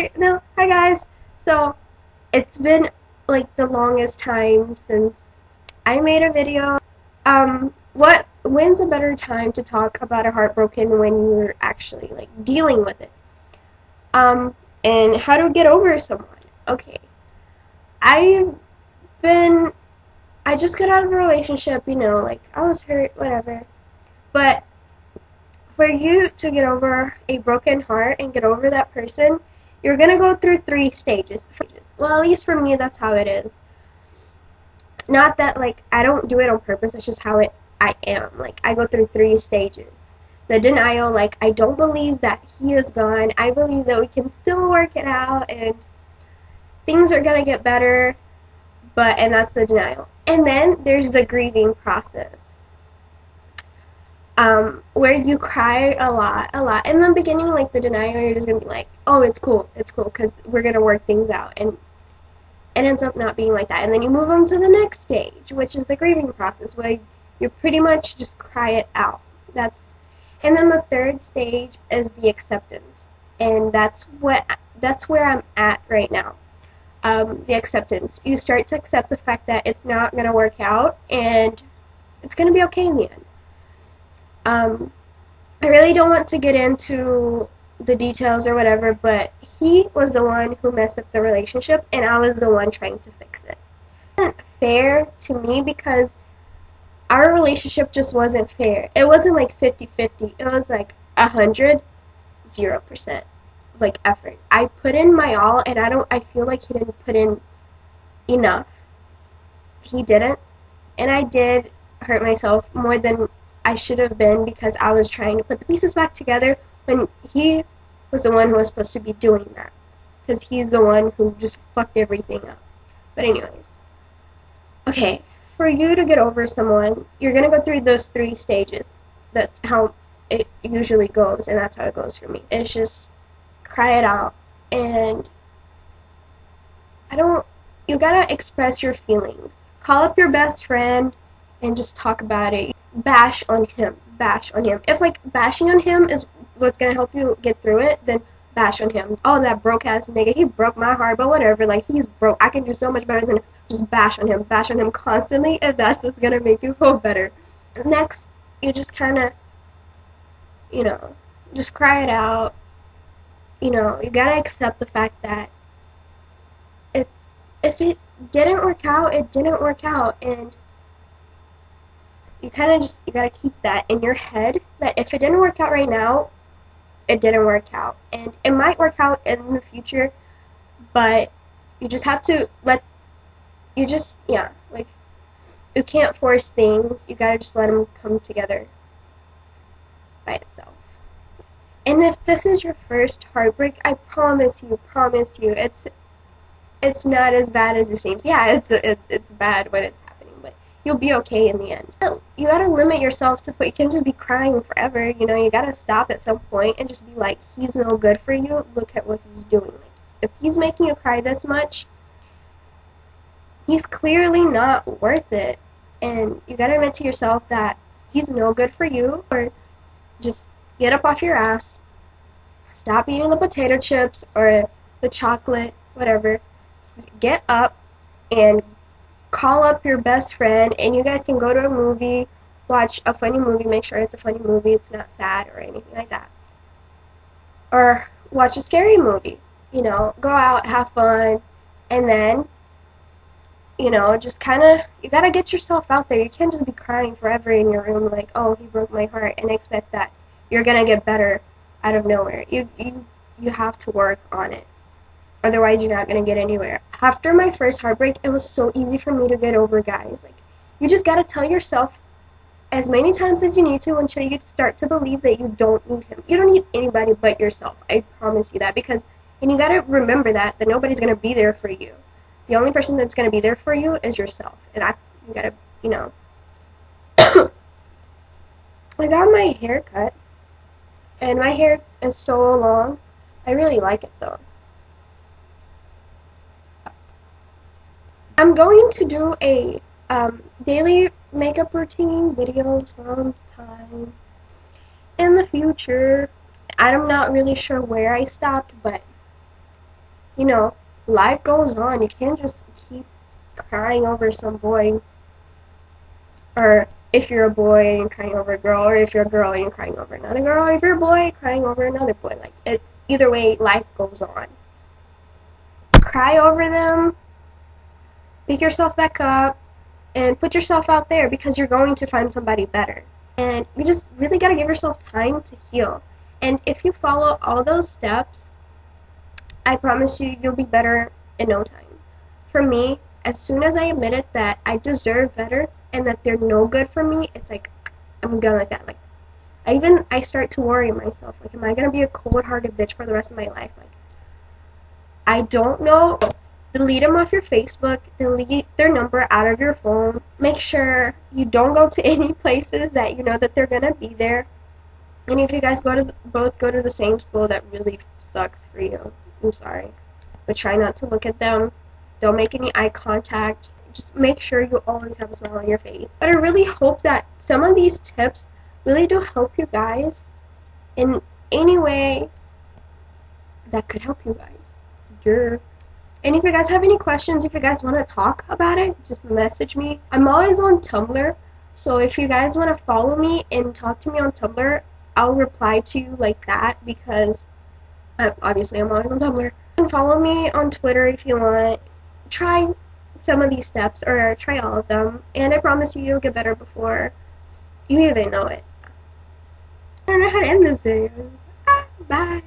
Alright, no, hi guys. So, it's been like the longest time since I made a video. When's a better time to talk about a heartbroken when you're actually like dealing with it? Um, and how to get over someone. Okay, I've been, I just got out of a relationship, like I was hurt, whatever. But for you to get over a broken heart and get over that person, you're gonna go through three stages. Well, at least for me, that's how it is. Not that like I don't do it on purpose. It's just how I am. Like I go through three stages. The denial, like I don't believe that he is gone. I believe that we can still work it out and things are gonna get better. And that's the denial. And then there's the grieving process. Where you cry a lot, a lot. In the beginning, like the denial, you're just gonna be like, oh, it's cool, because we're gonna work things out, and it ends up not being like that. And then you move on to the next stage, which is the grieving process, where you pretty much just cry it out. And then the third stage is the acceptance, and that's where I'm at right now. The acceptance. You start to accept the fact that it's not gonna work out, and it's gonna be okay in the end. I really don't want to get into the details or whatever, but he was the one who messed up the relationship, and I was the one trying to fix it. It wasn't fair to me because our relationship just wasn't fair. It wasn't like 50-50. It was like 100, 0%, like effort. I put in my all, and I feel like he didn't put in enough. He didn't, and I did hurt myself more than I should have been because I was trying to put the pieces back together when he was the one who was supposed to be doing that, because he's the one who just fucked everything up. But anyways, okay, for you to get over someone, you're gonna go through those three stages. That's how it usually goes, and that's how it goes for me. It's just cry it out, and you gotta express your feelings. Call up your best friend and just talk about it. Bash on him. If like bashing on him is what's gonna help you get through it, then bash on him. Oh, that broke ass nigga, he broke my heart, but whatever, like he's broke. I can do so much better than him. Just bash on him constantly if that's what's gonna make you feel better. Next, you just kinda, just cry it out. You gotta accept the fact that if it didn't work out, it didn't work out, and you gotta keep that in your head that if it didn't work out right now, it didn't work out, and it might work out in the future, but you just have to like you can't force things. You gotta just let them come together by itself. And if this is your first heartbreak, I promise you, it's not as bad as it seems. Yeah, it's bad when it's happening, but you'll be okay in the end. You gotta limit yourself to the point you can't just be crying forever. You gotta stop at some point and just be like, he's no good for you. Look at what he's doing. Like, if he's making you cry this much, he's clearly not worth it. And you gotta admit to yourself that he's no good for you, or just get up off your ass, stop eating the potato chips or the chocolate, whatever. Just get up and call up your best friend, and you guys can go to a movie, watch a funny movie, make sure it's a funny movie, it's not sad or anything like that. Or watch a scary movie, go out, have fun, and then, just you gotta get yourself out there. You can't just be crying forever in your room like, oh, he broke my heart, and expect that you're gonna get better out of nowhere. You have to work on it. Otherwise, you're not going to get anywhere. After my first heartbreak, it was so easy for me to get over guys. Like, you just got to tell yourself as many times as you need to until you start to believe that you don't need him. You don't need anybody but yourself. I promise you that. And you got to remember that nobody's going to be there for you. The only person that's going to be there for you is yourself. And you got to, I got my hair cut. And my hair is so long. I really like it, though. I'm going to do a daily makeup routine video sometime in the future. I'm not really sure where I stopped, but You know, life goes on. You can't just keep crying over some boy, or if you're a boy and you're crying over a girl, or if you're a girl and you're crying over another girl, or if you're a boy crying over another boy. Like it, either way, life goes on. Cry over them, pick yourself back up, and put yourself out there because you're going to find somebody better. And you just really got to give yourself time to heal. And if you follow all those steps, I promise you, you'll be better in no time. For me, as soon as I admitted that I deserve better and that they're no good for me, it's like, I'm gonna like that. Like, I start to worry myself. Like, am I gonna be a cold-hearted bitch for the rest of my life? Like, I don't know. Delete them off your Facebook. Delete their number out of your phone. Make sure you don't go to any places that you know that they're gonna be there. And if you guys both go to the same school, that really sucks for you. I'm sorry. But try not to look at them. Don't make any eye contact. Just make sure you always have a smile on your face. But I really hope that some of these tips really do help you guys in any way that could help you guys. And if you guys have any questions, if you guys want to talk about it, just message me. I'm always on Tumblr, so if you guys want to follow me and talk to me on Tumblr, I'll reply to you like that because obviously I'm always on Tumblr. You can follow me on Twitter if you want. Try some of these steps, or try all of them, and I promise you you'll get better before you even know it. I don't know how to end this video. Bye.